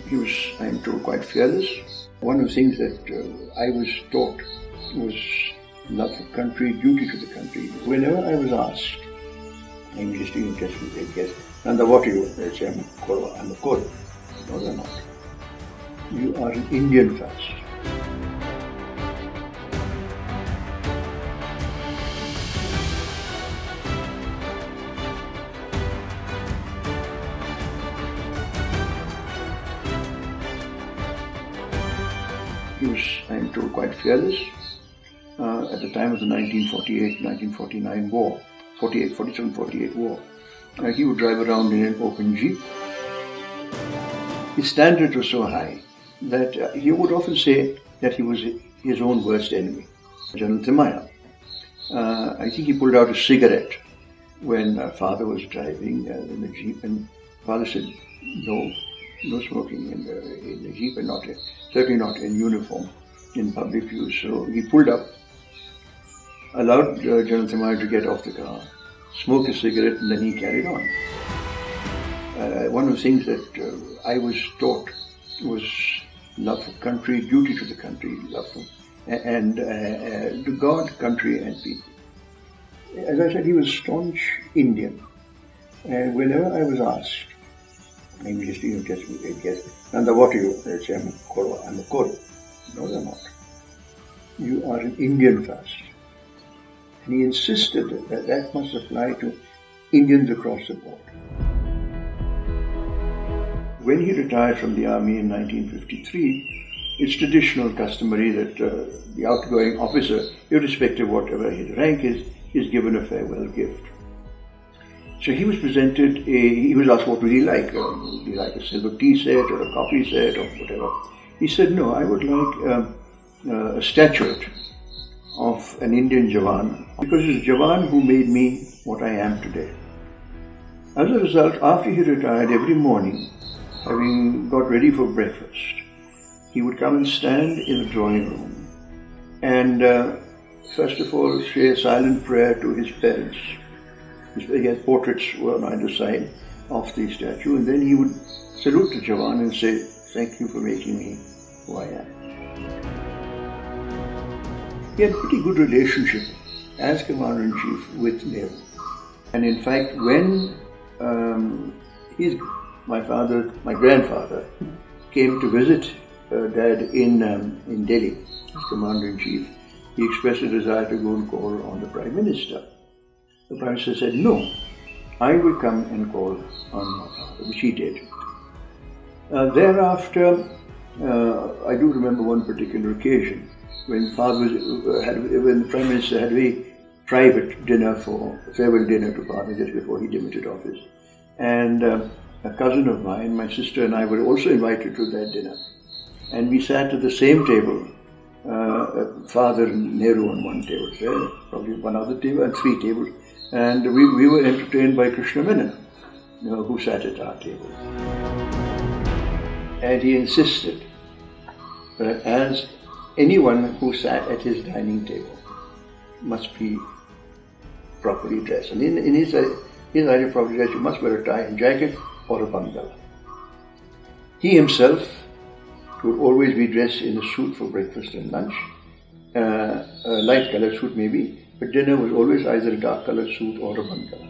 He was, I am told, quite fearless. One of the things that I was taught was love for country, duty to the country. Whenever I was asked, I'm just doing a test with guess, and what are you? I say, I'm a Kor. No, they're not. You are an Indian first. He was, I am told, quite fearless at the time of the 1948-1949 war, 47-48 war. He would drive around in an open jeep. His standards were so high that he would often say that he was his own worst enemy, General Timaya. I think he pulled out a cigarette when father was driving in the jeep, and father said, no smoking in the jeep, and certainly not in uniform in public use. So he pulled up, allowed General Timaya to get off the car, smoke a cigarette, and then he carried on. One of the things that I was taught was love for country, duty to the country, love for, and to God, country, and people. As I said, he was staunch Indian, and whenever I was asked, I'm just doing a test with guess, and what are you? I say, I'm a Kor. No, they're not. You are an Indian first. And he insisted that that must apply to Indians across the board. When he retired from the army in 1953, it's traditional, customary that the outgoing officer, irrespective of whatever his rank is given a farewell gift. So he was presented he was asked what would he like? Would he like a silver tea set or a coffee set or whatever? He said, no, I would like a statuette of an Indian Jawan, because it's Jawan who made me what I am today. As a result, after he retired, every morning, having got ready for breakfast, he would come and stand in the drawing room and first of all say a silent prayer to his parents. He had portraits on either side of the statue, and then he would salute the Jawan and say, thank you for making me who I am. He had a pretty good relationship as Commander-in-Chief with Nehru. And in fact, when my grandfather came to visit Dad in Delhi as Commander-in-Chief, he expressed a desire to go and call on the Prime Minister. The Prime Minister said, no, I will come and call on my father, which he did. Thereafter, I do remember one particular occasion when when the Prime Minister had a very private dinner, a farewell dinner to father just before he demitted office. And a cousin of mine, my sister and I were also invited to that dinner. And we sat at the same table, father and Nehru on one table, probably one other table and three tables. And we were entertained by Krishna Menon, who sat at our table. And he insisted that as anyone who sat at his dining table must be properly dressed. And in his idea of properly dressed, you must wear a tie and jacket or a bangala. He himself would always be dressed in a suit for breakfast and lunch, a light colored suit maybe, but dinner was always either a dark colored suit or a bangala.